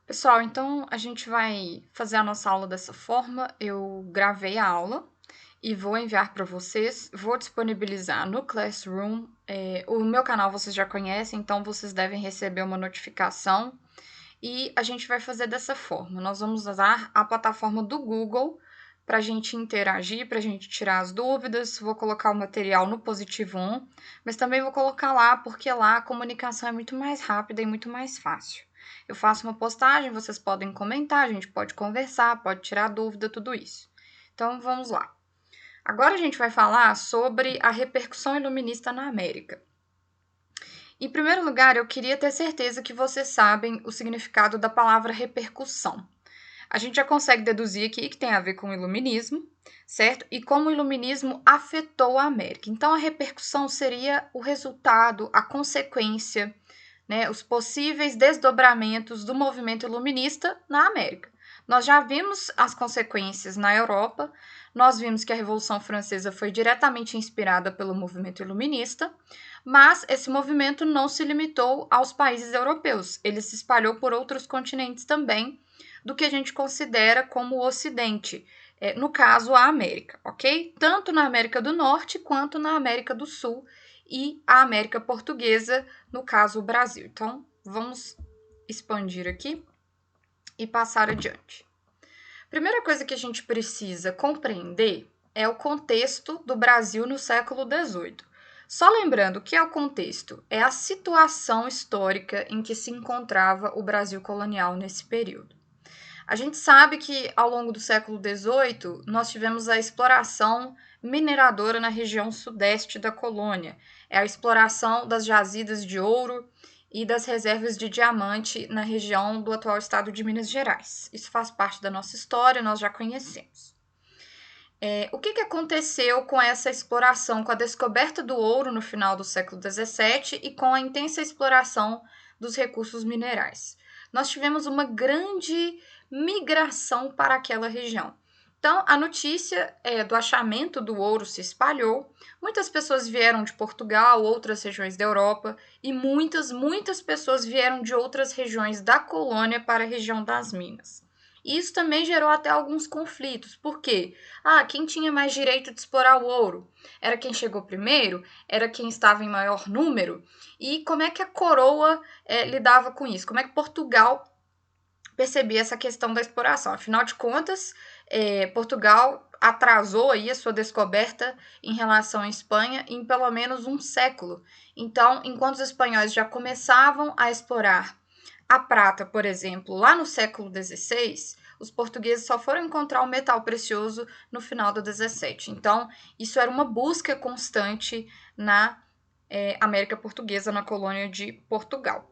Pessoal, então a gente vai fazer a nossa aula dessa forma. Eu gravei a aula e vou enviar para vocês. Vou disponibilizar no Classroom. O meu canal vocês já conhecem, então vocês devem receber uma notificação. E a gente vai fazer dessa forma. Nós vamos usar a plataforma do Google para a gente interagir, para a gente tirar as dúvidas. Vou colocar o material no Positivo 1, mas também vou colocar lá, porque lá a comunicação é muito mais rápida e muito mais fácil. Eu faço uma postagem, vocês podem comentar, a gente pode conversar, pode tirar dúvida, tudo isso. Então vamos lá. Agora a gente vai falar sobre a repercussão iluminista na América. Em primeiro lugar, eu queria ter certeza que vocês sabem o significado da palavra repercussão. A gente já consegue deduzir aqui que tem a ver com o iluminismo, certo? E como o iluminismo afetou a América. Então, a repercussão seria o resultado, a consequência, né, os possíveis desdobramentos do movimento iluminista na América. Nós já vimos as consequências na Europa, nós vimos que a Revolução Francesa foi diretamente inspirada pelo movimento iluminista, mas esse movimento não se limitou aos países europeus, ele se espalhou por outros continentes também, do que a gente considera como o Ocidente, no caso a América, ok? Tanto na América do Norte quanto na América do Sul e a América Portuguesa, no caso o Brasil. Então, vamos expandir aqui e passar adiante. Primeira coisa que a gente precisa compreender é o contexto do Brasil no século XVIII. Só lembrando que é o contexto, é a situação histórica em que se encontrava o Brasil colonial nesse período. A gente sabe que ao longo do século XVIII nós tivemos a exploração mineradora na região sudeste da colônia, é a exploração das jazidas de ouro e das reservas de diamante na região do atual estado de Minas Gerais. Isso faz parte da nossa história, nós já conhecemos. O que aconteceu com essa exploração, com a descoberta do ouro no final do século XVII e com a intensa exploração dos recursos minerais? Nós tivemos uma grande migração para aquela região. Então, a notícia do achamento do ouro se espalhou, muitas pessoas vieram de Portugal, outras regiões da Europa, e muitas pessoas vieram de outras regiões da colônia para a região das Minas. E isso também gerou até alguns conflitos. Por quê? Quem tinha mais direito de explorar o ouro? Era quem chegou primeiro? Era quem estava em maior número? E como é que a coroa lidava com isso? Como é que Portugal percebia essa questão da exploração? Afinal de contas, Portugal atrasou aí a sua descoberta em relação à Espanha em pelo menos um século. Então, enquanto os espanhóis já começavam a explorar a prata, por exemplo, lá no século XVI, os portugueses só foram encontrar o metal precioso no final do XVII. Então, isso era uma busca constante na América Portuguesa, na colônia de Portugal.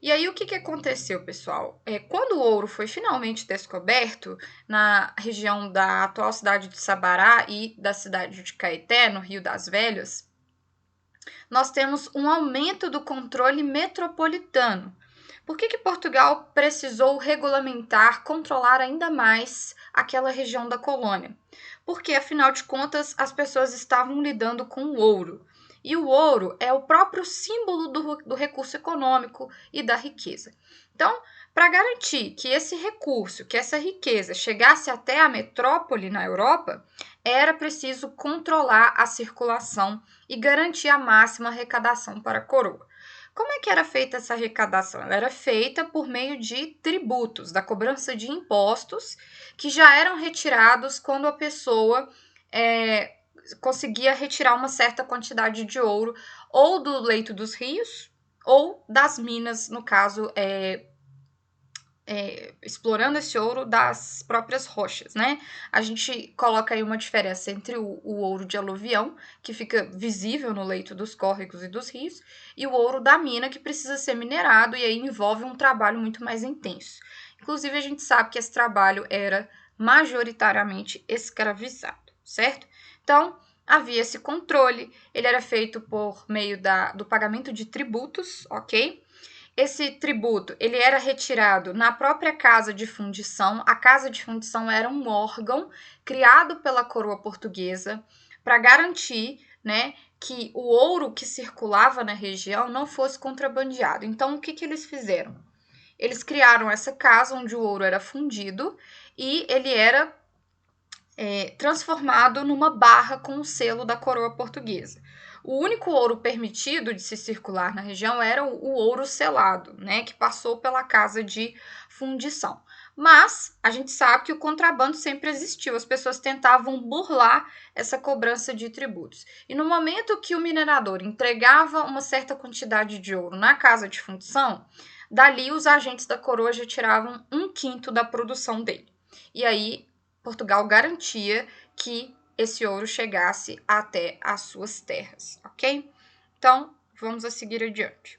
E aí, o que aconteceu, pessoal? Quando o ouro foi finalmente descoberto na região da atual cidade de Sabará e da cidade de Caeté, no Rio das Velhas, nós temos um aumento do controle metropolitano. Por que Portugal precisou regulamentar, controlar ainda mais aquela região da colônia? Porque, afinal de contas, as pessoas estavam lidando com o ouro. E o ouro é o próprio símbolo do recurso econômico e da riqueza. Então, para garantir que esse recurso, que essa riqueza chegasse até a metrópole na Europa, era preciso controlar a circulação e garantir a máxima arrecadação para a coroa. Como é que era feita essa arrecadação? Ela era feita por meio de tributos, da cobrança de impostos, que já eram retirados quando a pessoa conseguia retirar uma certa quantidade de ouro, ou do leito dos rios, ou das minas, no caso, explorando esse ouro das próprias rochas, né? A gente coloca aí uma diferença entre o ouro de aluvião, que fica visível no leito dos córregos e dos rios, e o ouro da mina, que precisa ser minerado, e aí envolve um trabalho muito mais intenso. Inclusive, a gente sabe que esse trabalho era majoritariamente escravizado, certo? Então, havia esse controle, ele era feito por meio do pagamento de tributos, ok? Esse tributo, ele era retirado na própria casa de fundição. A casa de fundição era um órgão criado pela coroa portuguesa para garantir, né, que o ouro que circulava na região não fosse contrabandeado. Então, o que eles fizeram? Eles criaram essa casa onde o ouro era fundido e ele era transformado numa barra com o selo da coroa portuguesa. O único ouro permitido de se circular na região era o ouro selado, né, que passou pela casa de fundição. Mas a gente sabe que o contrabando sempre existiu, as pessoas tentavam burlar essa cobrança de tributos. E no momento que o minerador entregava uma certa quantidade de ouro na casa de fundição, dali os agentes da coroa já tiravam 1/5 da produção dele. E aí Portugal garantia que esse ouro chegasse até as suas terras, ok? Então, vamos a seguir adiante.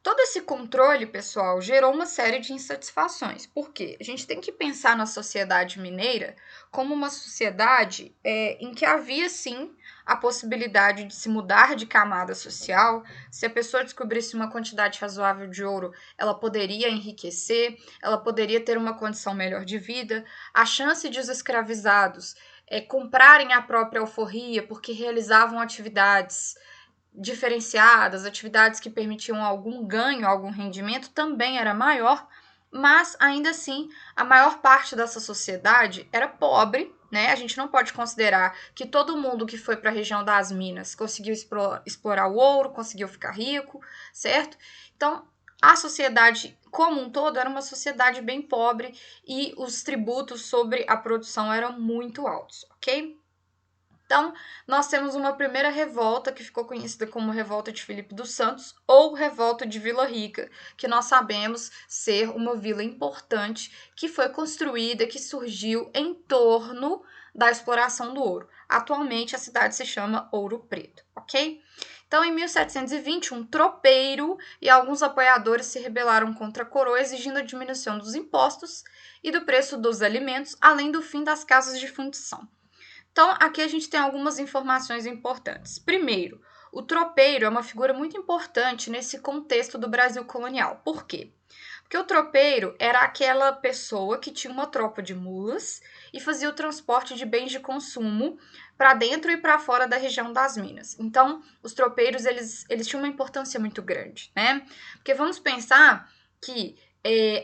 Todo esse controle, pessoal, gerou uma série de insatisfações. Por quê? A gente tem que pensar na sociedade mineira como uma sociedade em que havia, sim, a possibilidade de se mudar de camada social. Se a pessoa descobrisse uma quantidade razoável de ouro, ela poderia enriquecer, ela poderia ter uma condição melhor de vida. A chance de os escravizados comprarem a própria alforria porque realizavam atividades diferenciadas, atividades que permitiam algum ganho, algum rendimento, também era maior, mas ainda assim a maior parte dessa sociedade era pobre, né? A gente não pode considerar que todo mundo que foi para a região das minas conseguiu explorar o ouro, conseguiu ficar rico, certo? Então, a sociedade como um todo era uma sociedade bem pobre e os tributos sobre a produção eram muito altos, ok? Então, nós temos uma primeira revolta que ficou conhecida como Revolta de Filipe dos Santos ou Revolta de Vila Rica, que nós sabemos ser uma vila importante que foi construída, que surgiu em torno da exploração do ouro. Atualmente, a cidade se chama Ouro Preto, ok? Então, em 1720, um tropeiro e alguns apoiadores se rebelaram contra a coroa, exigindo a diminuição dos impostos e do preço dos alimentos, além do fim das casas de fundição. Então, aqui a gente tem algumas informações importantes. Primeiro, o tropeiro é uma figura muito importante nesse contexto do Brasil colonial. Por quê? Porque o tropeiro era aquela pessoa que tinha uma tropa de mulas e fazia o transporte de bens de consumo para dentro e para fora da região das minas. Então, os tropeiros, eles tinham uma importância muito grande, né? Porque vamos pensar que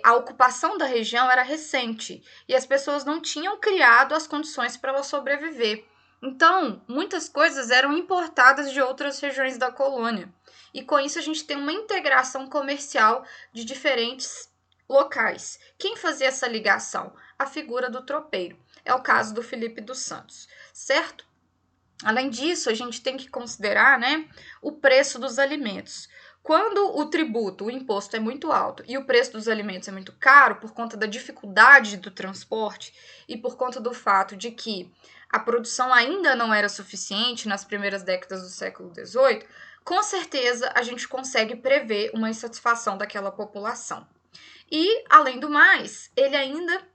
a ocupação da região era recente e as pessoas não tinham criado as condições para ela sobreviver. Então, muitas coisas eram importadas de outras regiões da colônia. E com isso a gente tem uma integração comercial de diferentes locais. Quem fazia essa ligação? A figura do tropeiro. É o caso do Filipe dos Santos, certo? Além disso, a gente tem que considerar, né, o preço dos alimentos. Quando o tributo, o imposto é muito alto e o preço dos alimentos é muito caro por conta da dificuldade do transporte e por conta do fato de que a produção ainda não era suficiente nas primeiras décadas do século XVIII, com certeza a gente consegue prever uma insatisfação daquela população. E, além do mais, ele ainda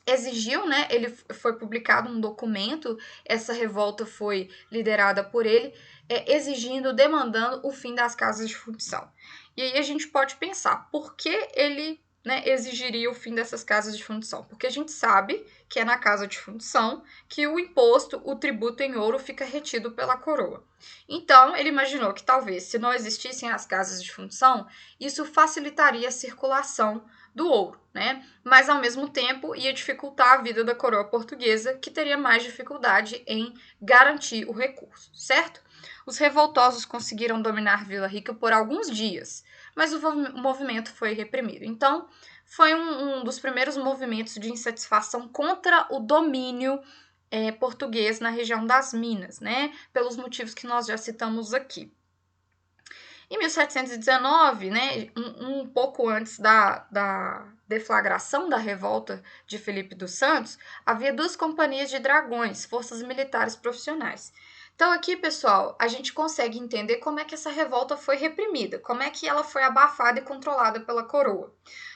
exigiu, né? Ele foi publicado um documento, essa revolta foi liderada por ele, exigindo, demandando o fim das casas de fundição. E aí a gente pode pensar, por que ele, né, exigiria o fim dessas casas de fundição? Porque a gente sabe que é na casa de fundição que o imposto, o tributo em ouro fica retido pela coroa. Então, ele imaginou que talvez, se não existissem as casas de fundição, isso facilitaria a circulação do ouro, né? Mas ao mesmo tempo ia dificultar a vida da coroa portuguesa, que teria mais dificuldade em garantir o recurso, certo? Os revoltosos conseguiram dominar Vila Rica por alguns dias, mas o movimento foi reprimido. Então, foi um dos primeiros movimentos de insatisfação contra o domínio português na região das Minas, né? Pelos motivos que nós já citamos aqui. Em 1719, né, um pouco antes da deflagração da revolta de Filipe dos Santos, havia 2 companhias de dragões, forças militares profissionais. Então aqui, pessoal, a gente consegue entender como é que essa revolta foi reprimida, como é que ela foi abafada e controlada pela coroa.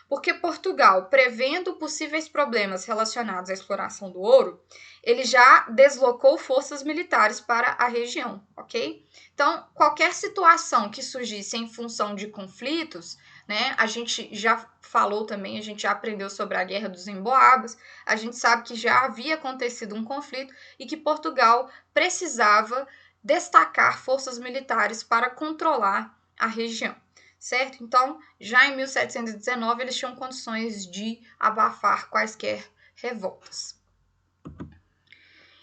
Porque Portugal, prevendo possíveis problemas relacionados à exploração do ouro, ele já deslocou forças militares para a região, ok? Então, qualquer situação que surgisse em função de conflitos, né, a gente já falou também, a gente já aprendeu sobre a Guerra dos Emboabas, a gente sabe que já havia acontecido um conflito e que Portugal precisava destacar forças militares para controlar a região, certo? Então, já em 1719, eles tinham condições de abafar quaisquer revoltas.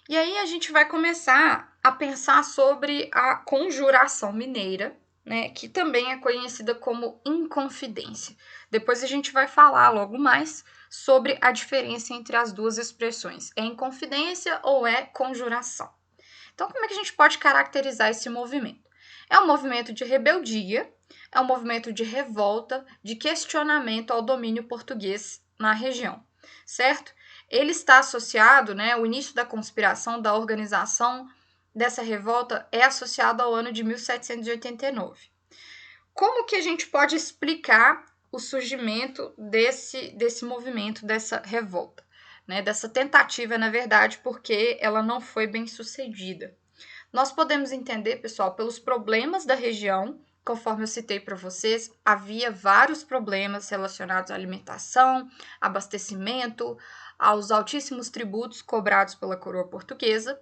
E aí a gente vai começar a pensar sobre a Conjuração Mineira, né, que também é conhecida como Inconfidência. Depois a gente vai falar logo mais sobre a diferença entre as duas expressões. É Inconfidência ou é Conjuração? Então, como é que a gente pode caracterizar esse movimento? É um movimento de rebeldia, é um movimento de revolta, de questionamento ao domínio português na região, certo? Ele está associado, né, o início da conspiração, da organização dessa revolta é associado ao ano de 1789. Como que a gente pode explicar o surgimento desse movimento, dessa revolta, né, dessa tentativa, na verdade, porque ela não foi bem sucedida? Nós podemos entender, pessoal, pelos problemas da região. Conforme eu citei para vocês, havia vários problemas relacionados à alimentação, abastecimento, aos altíssimos tributos cobrados pela coroa portuguesa,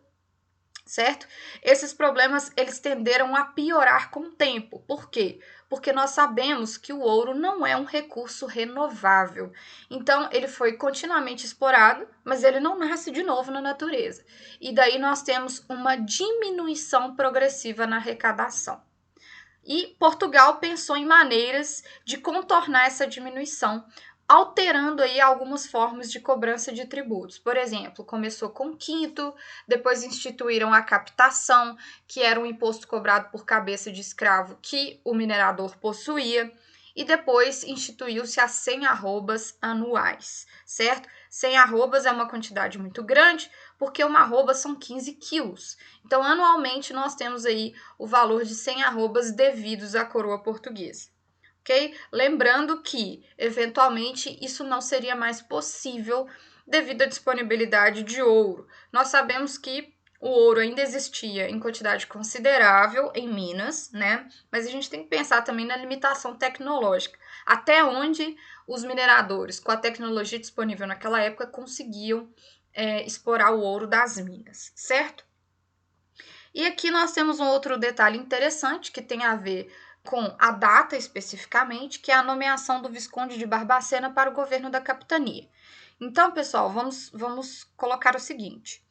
certo? Esses problemas, eles tenderam a piorar com o tempo. Por quê? Porque nós sabemos que o ouro não é um recurso renovável. Então, ele foi continuamente explorado, mas ele não nasce de novo na natureza. E daí nós temos uma diminuição progressiva na arrecadação. E Portugal pensou em maneiras de contornar essa diminuição, alterando aí algumas formas de cobrança de tributos. Por exemplo, começou com o quinto, depois instituíram a captação, que era um imposto cobrado por cabeça de escravo que o minerador possuía, e depois instituiu-se as 100 arrobas anuais, certo? 100 arrobas é uma quantidade muito grande, porque uma arroba são 15 quilos. Então, anualmente, nós temos aí o valor de 100 arrobas devidos à coroa portuguesa. Ok? Lembrando que, eventualmente, isso não seria mais possível devido à disponibilidade de ouro. Nós sabemos que o ouro ainda existia em quantidade considerável em Minas, né? Mas a gente tem que pensar também na limitação tecnológica. Até onde os mineradores, com a tecnologia disponível naquela época, conseguiam explorar o ouro das minas, certo? E aqui nós temos um outro detalhe interessante que tem a ver com a data especificamente, que é a nomeação do Visconde de Barbacena para o governo da capitania. Então, pessoal, vamos colocar o seguinte.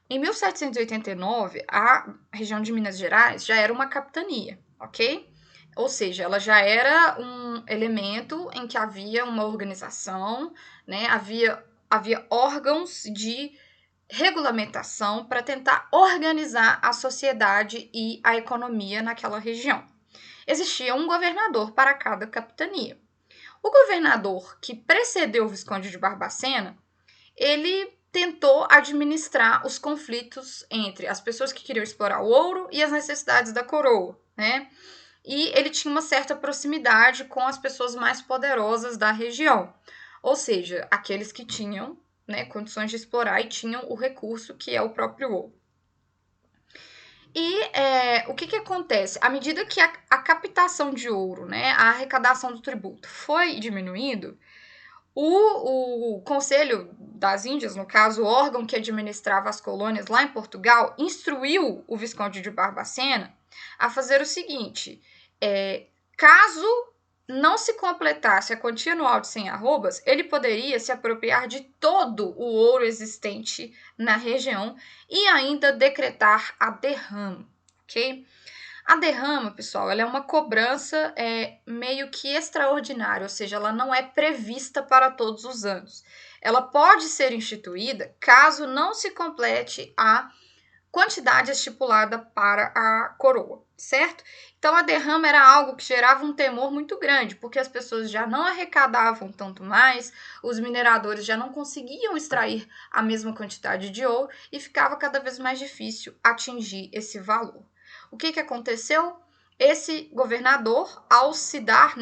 Em 1789, a região de Minas Gerais já era uma capitania, ok? Ou seja, ela já era um elemento em que havia uma organização, né? Havia órgãos de regulamentação para tentar organizar a sociedade e a economia naquela região. Existia um governador para cada capitania. O governador que precedeu o Visconde de Barbacena, ele tentou administrar os conflitos entre as pessoas que queriam explorar o ouro e as necessidades da coroa, né? E ele tinha uma certa proximidade com as pessoas mais poderosas da região, ou seja, aqueles que tinham, né, condições de explorar e tinham o recurso que é o próprio ouro. E o que acontece? À medida que a captação de ouro, né, a arrecadação do tributo foi diminuindo, o Conselho das Índias, no caso, o órgão que administrava as colônias lá em Portugal, instruiu o Visconde de Barbacena a fazer o seguinte: caso não se completasse a quantia anual de 100 arrobas, ele poderia se apropriar de todo o ouro existente na região e ainda decretar a derrama, ok? A derrama, pessoal, ela é uma cobrança meio que extraordinária, ou seja, ela não é prevista para todos os anos. Ela pode ser instituída caso não se complete a quantidade estipulada para a coroa, certo? Então, a derrama era algo que gerava um temor muito grande, porque as pessoas já não arrecadavam tanto mais, os mineradores já não conseguiam extrair a mesma quantidade de ouro e ficava cada vez mais difícil atingir esse valor. O que aconteceu? Esse governador, ao se dar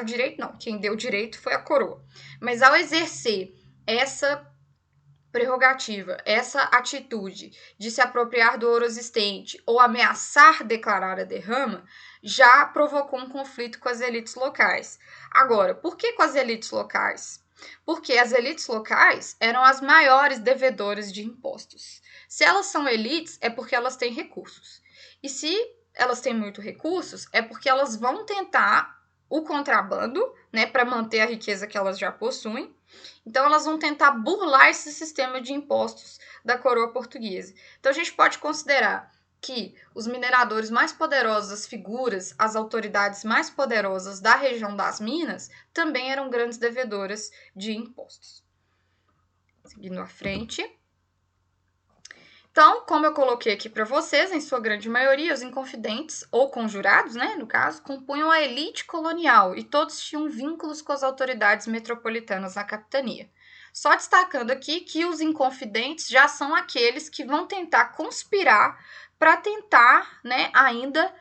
o direito, não, quem deu o direito foi a coroa, mas ao exercer essa prerrogativa, essa atitude de se apropriar do ouro existente ou ameaçar declarar a derrama, já provocou um conflito com as elites locais. Agora, por que com as elites locais? Porque as elites locais eram as maiores devedoras de impostos. Se elas são elites, é porque elas têm recursos. E se elas têm muitos recursos, é porque elas vão tentar o contrabando, né, para manter a riqueza que elas já possuem. Então, elas vão tentar burlar esse sistema de impostos da coroa portuguesa. Então, a gente pode considerar que os mineradores mais poderosos, as figuras, as autoridades mais poderosas da região das Minas, também eram grandes devedoras de impostos. Seguindo à frente. Então, como eu coloquei aqui para vocês, em sua grande maioria, os inconfidentes, ou conjurados, né, no caso, compunham a elite colonial e todos tinham vínculos com as autoridades metropolitanas na capitania. Só destacando aqui que os inconfidentes já são aqueles que vão tentar conspirar para tentar, né, ainda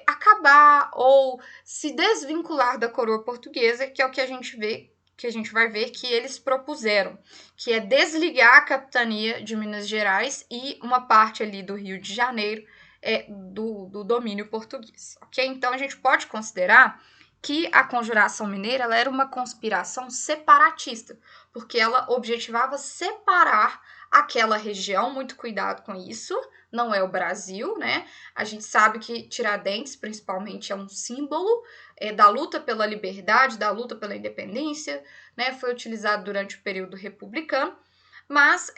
acabar ou se desvincular da coroa portuguesa, que é o que a gente vai ver que eles propuseram, que é desligar a capitania de Minas Gerais e uma parte ali do Rio de Janeiro do domínio português, ok? Então, a gente pode considerar que a Conjuração Mineira ela era uma conspiração separatista, porque ela objetivava separar aquela região, muito cuidado com isso, não é o Brasil, né? A gente sabe que Tiradentes, principalmente, é um símbolo da luta pela liberdade, da luta pela independência, né? Foi utilizado durante o período republicano, mas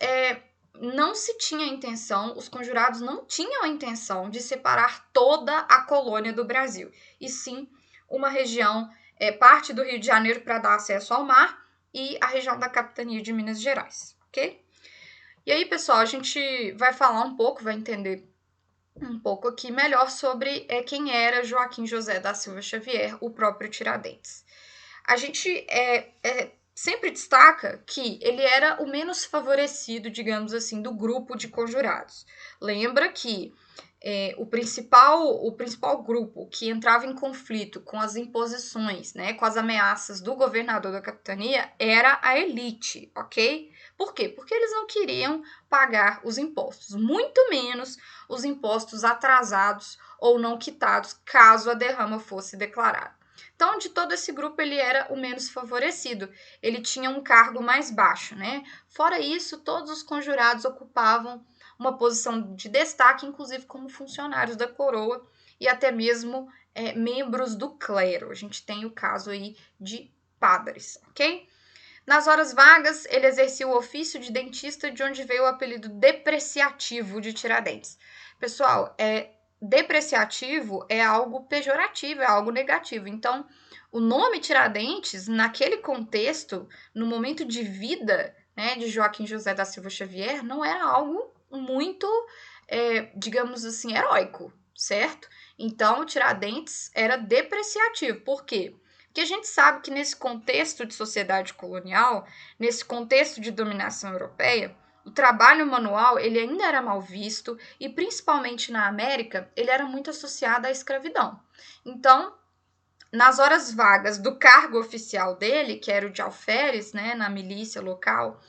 não se tinha a intenção, os conjurados não tinham a intenção de separar toda a colônia do Brasil, e sim uma região, parte do Rio de Janeiro para dar acesso ao mar e a região da capitania de Minas Gerais, ok? E aí, pessoal, a gente vai falar um pouco, vai entender um pouco aqui melhor sobre quem era Joaquim José da Silva Xavier, o próprio Tiradentes. A gente sempre destaca que ele era o menos favorecido, digamos assim, do grupo de conjurados. Lembra que o principal grupo que entrava em conflito com as imposições, né, com as ameaças do governador da capitania era a elite, ok? Por quê? Porque eles não queriam pagar os impostos, muito menos os impostos atrasados ou não quitados, caso a derrama fosse declarada. Então, de todo esse grupo, ele era o menos favorecido. Ele tinha um cargo mais baixo, né? Fora isso, todos os conjurados ocupavam uma posição de destaque, inclusive como funcionários da coroa e até mesmo membros do clero. A gente tem o caso aí de padres, ok? Nas horas vagas, ele exercia o ofício de dentista, de onde veio o apelido depreciativo de Tiradentes. Pessoal, depreciativo é algo pejorativo, é algo negativo. Então, o nome Tiradentes, naquele contexto, no momento de vida, né, de Joaquim José da Silva Xavier, não era algo muito, digamos assim, heróico, certo? Então, Tiradentes era depreciativo. Por quê? Porque a gente sabe que nesse contexto de sociedade colonial, nesse contexto de dominação europeia, o trabalho manual ele ainda era mal visto e, principalmente na América, ele era muito associado à escravidão. Então, nas horas vagas do cargo oficial dele, que era o de alferes, né, na milícia local,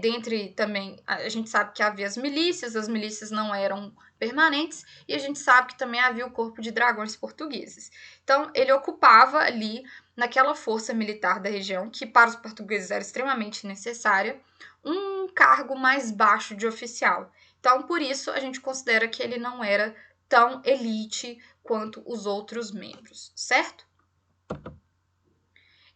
dentre também, a gente sabe que havia as milícias não eram permanentes, e a gente sabe que também havia o corpo de dragões portugueses. Então, ele ocupava ali, naquela força militar da região, que para os portugueses era extremamente necessária, um cargo mais baixo de oficial. Então, por isso, a gente considera que ele não era tão elite quanto os outros membros, certo?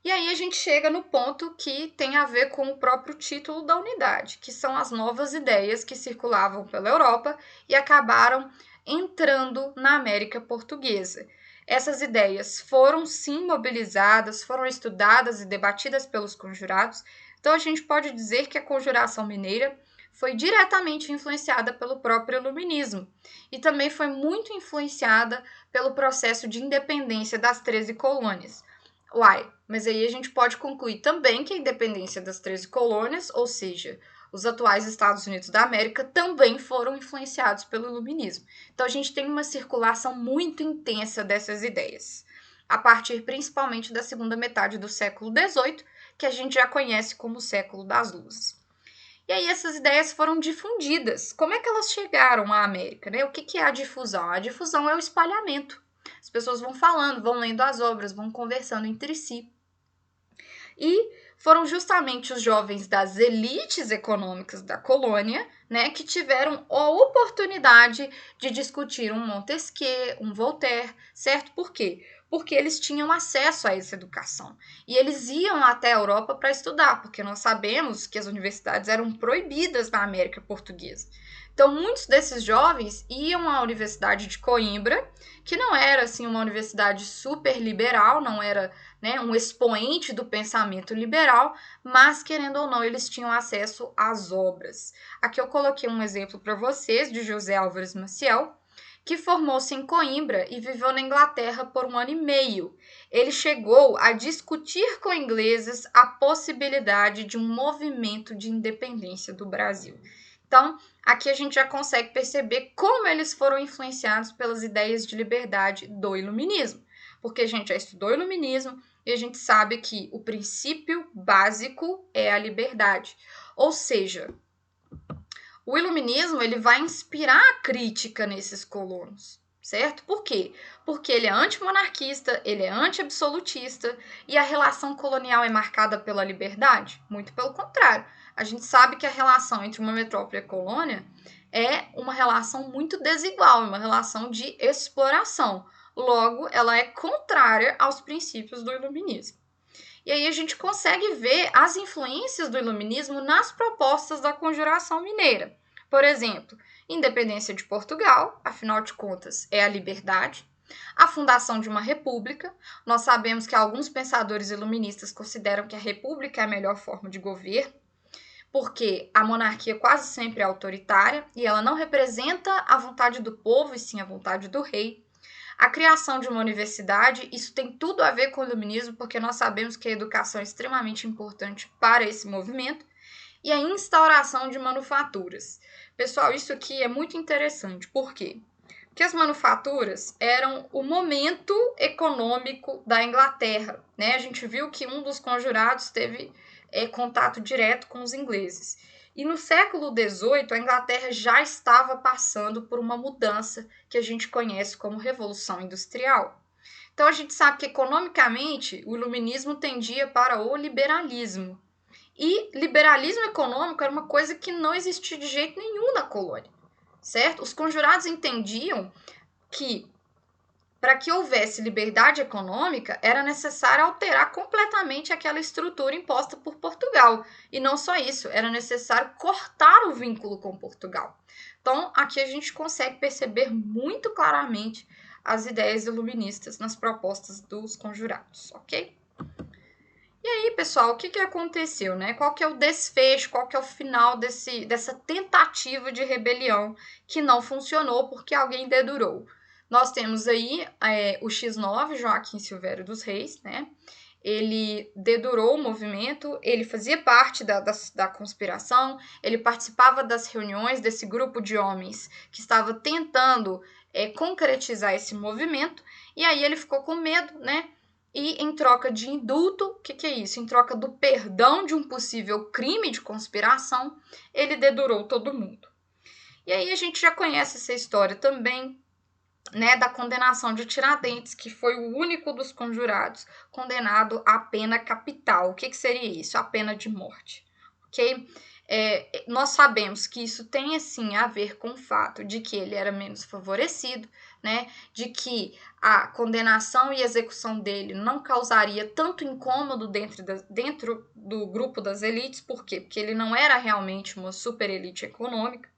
E aí a gente chega no ponto que tem a ver com o próprio título da unidade, que são as novas ideias que circulavam pela Europa e acabaram entrando na América Portuguesa. Essas ideias foram sim mobilizadas, foram estudadas e debatidas pelos conjurados, então a gente pode dizer que a Conjuração Mineira foi diretamente influenciada pelo próprio iluminismo e também foi muito influenciada pelo processo de independência das 13 colônias. Mas aí a gente pode concluir também que a independência das 13 colônias, ou seja, os atuais Estados Unidos da América, também foram influenciados pelo iluminismo. Então a gente tem uma circulação muito intensa dessas ideias, a partir principalmente da segunda metade do século XVIII, que a gente já conhece como o século das luzes. E aí essas ideias foram difundidas. Como é que elas chegaram à América, né? O que é a difusão? A difusão é o espalhamento. As pessoas vão falando, vão lendo as obras, vão conversando entre si. E foram justamente os jovens das elites econômicas da colônia, né, que tiveram a oportunidade de discutir um Montesquieu, um Voltaire, certo? Por quê? porque eles tinham acesso a essa educação. E eles iam até a Europa para estudar, porque nós sabemos que as universidades eram proibidas na América Portuguesa. Então, muitos desses jovens iam à Universidade de Coimbra, que não era assim uma universidade super liberal, não era, né, um expoente do pensamento liberal, mas, querendo ou não, eles tinham acesso às obras. Aqui eu coloquei um exemplo para vocês de José Álvares Maciel, que formou-se em Coimbra e viveu na Inglaterra por 1 ano e meio. Ele chegou a discutir com ingleses a possibilidade de um movimento de independência do Brasil. Então, aqui a gente já consegue perceber como eles foram influenciados pelas ideias de liberdade do iluminismo. Porque a gente já estudou o iluminismo e a gente sabe que o princípio básico é a liberdade. Ou seja, o iluminismo ele vai inspirar a crítica nesses colonos, certo? Por quê? Porque ele é antimonarquista, ele é anti-absolutista e a relação colonial é marcada pela liberdade? Muito pelo contrário. A gente sabe que a relação entre uma metrópole e a colônia é uma relação muito desigual, uma relação de exploração. Logo, ela é contrária aos princípios do iluminismo. E aí a gente consegue ver as influências do iluminismo nas propostas da Conjuração Mineira. Por exemplo, independência de Portugal, afinal de contas, é a liberdade. A fundação de uma república. Nós sabemos que alguns pensadores iluministas consideram que a república é a melhor forma de governo, porque a monarquia quase sempre é autoritária e ela não representa a vontade do povo, e sim a vontade do rei. A criação de uma universidade, isso tem tudo a ver com o iluminismo, porque nós sabemos que a educação é extremamente importante para esse movimento. E a instauração de manufaturas. Pessoal, isso aqui é muito interessante. Por quê? Porque as manufaturas eram o momento econômico da Inglaterra, né? A gente viu que um dos conjurados teve contato direto com os ingleses. E no século XVIII, a Inglaterra já estava passando por uma mudança que a gente conhece como Revolução Industrial. Então, a gente sabe que, economicamente, o iluminismo tendia para o liberalismo. E liberalismo econômico era uma coisa que não existia de jeito nenhum na colônia, certo? Os conjurados entendiam que, para que houvesse liberdade econômica, era necessário alterar completamente aquela estrutura imposta por Portugal. E não só isso, era necessário cortar o vínculo com Portugal. Então, aqui a gente consegue perceber muito claramente as ideias iluministas nas propostas dos conjurados, ok? E aí, pessoal, o que aconteceu, né? Qual que é o desfecho, qual que é o final dessa tentativa de rebelião que não funcionou porque alguém dedurou? Nós temos aí o X9, Joaquim Silvério dos Reis, né? Ele dedurou o movimento, ele fazia parte da conspiração, ele participava das reuniões desse grupo de homens que estava tentando concretizar esse movimento, e aí ele ficou com medo, né? E em troca de indulto, o que é isso? Em troca do perdão de um possível crime de conspiração, ele dedurou todo mundo. E aí a gente já conhece essa história também, né, da condenação de Tiradentes, que foi o único dos conjurados condenado à pena capital. O que seria isso? A pena de morte, ok? Nós sabemos que isso tem, assim, a ver com o fato de que ele era menos favorecido, né, de que a condenação e execução dele não causaria tanto incômodo dentro do grupo das elites. Por quê? Porque ele não era realmente uma super elite econômica.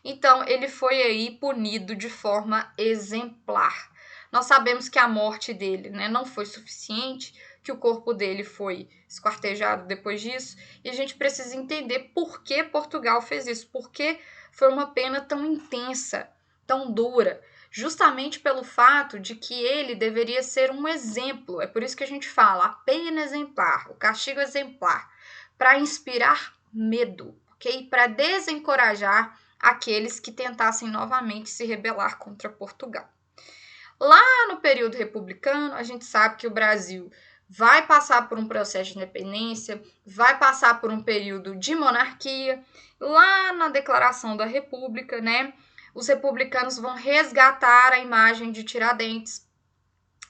Então, ele foi aí punido de forma exemplar. Nós sabemos que a morte dele, né, não foi suficiente, que o corpo dele foi esquartejado depois disso, e a gente precisa entender por que Portugal fez isso, porque foi uma pena tão intensa, tão dura, justamente pelo fato de que ele deveria ser um exemplo. É por isso que a gente fala a pena exemplar, o castigo exemplar, para inspirar medo, ok? Para desencorajar aqueles que tentassem novamente se rebelar contra Portugal. Lá no período republicano, a gente sabe que o Brasil vai passar por um processo de independência, vai passar por um período de monarquia. Lá na Declaração da República, né, os republicanos vão resgatar a imagem de Tiradentes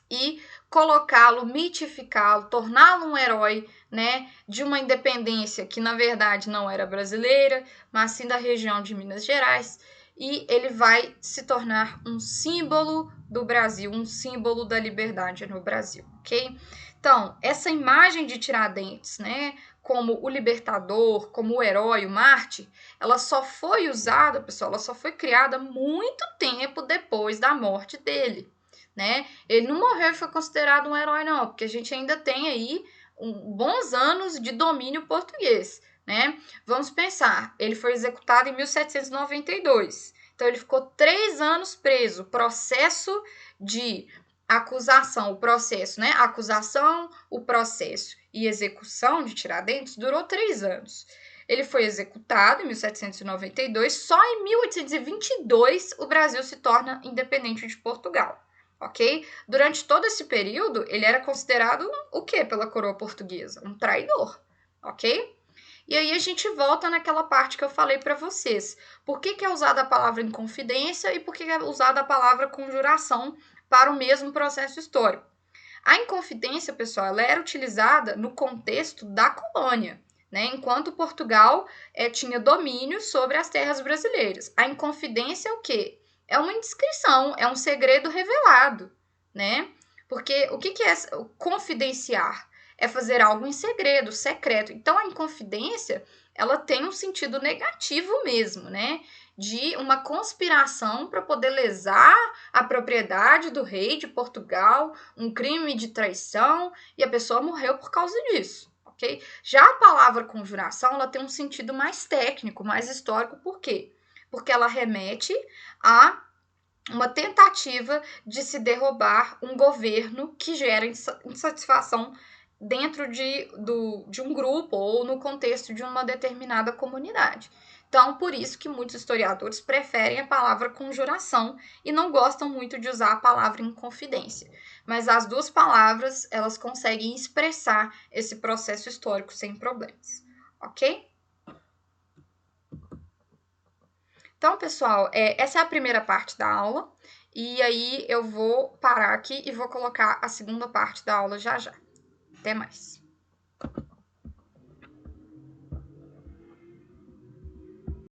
e colocá-lo, mitificá-lo, torná-lo um herói, né, de uma independência que na verdade não era brasileira, mas sim da região de Minas Gerais. e ele vai se tornar um símbolo do Brasil, um símbolo da liberdade no Brasil, ok? Então, essa imagem de Tiradentes, né, como o libertador, como o herói, o Marte, ela só foi usada, pessoal, ela só foi criada muito tempo depois da morte dele, né? Ele não morreu e foi considerado um herói, não, porque a gente ainda tem aí bons anos de domínio português, né? Vamos pensar, ele foi executado em 1792, então ele ficou 3 anos preso, processo de acusação, o processo, né? Acusação, o processo e execução de Tiradentes durou 3 anos. Ele foi executado em 1792, só em 1822 o Brasil se torna independente de Portugal, ok? Durante todo esse período, ele era considerado o quê pela coroa portuguesa? Um traidor, ok? E aí a gente volta naquela parte que eu falei para vocês. Por que é usada a palavra inconfidência e por que é usada a palavra conjuração para o mesmo processo histórico? A inconfidência, pessoal, ela era utilizada no contexto da colônia, né? Enquanto Portugal tinha domínio sobre as terras brasileiras. A inconfidência é o quê? É uma indiscrição, é um segredo revelado, né? Porque o que é confidenciar? É fazer algo em segredo, secreto. Então, a inconfidência, ela tem um sentido negativo mesmo, né? De uma conspiração para poder lesar a propriedade do rei de Portugal, um crime de traição, e a pessoa morreu por causa disso, ok? Já a palavra conjuração, ela tem um sentido mais técnico, mais histórico, por quê? Porque ela remete a uma tentativa de se derrubar um governo que gera insatisfação dentro de um grupo ou no contexto de uma determinada comunidade. Então, por isso que muitos historiadores preferem a palavra conjuração e não gostam muito de usar a palavra inconfidência. Mas as duas palavras, elas conseguem expressar esse processo histórico sem problemas, ok? Então, pessoal, essa é a primeira parte da aula. E aí eu vou parar aqui e vou colocar a segunda parte da aula já já. Até mais.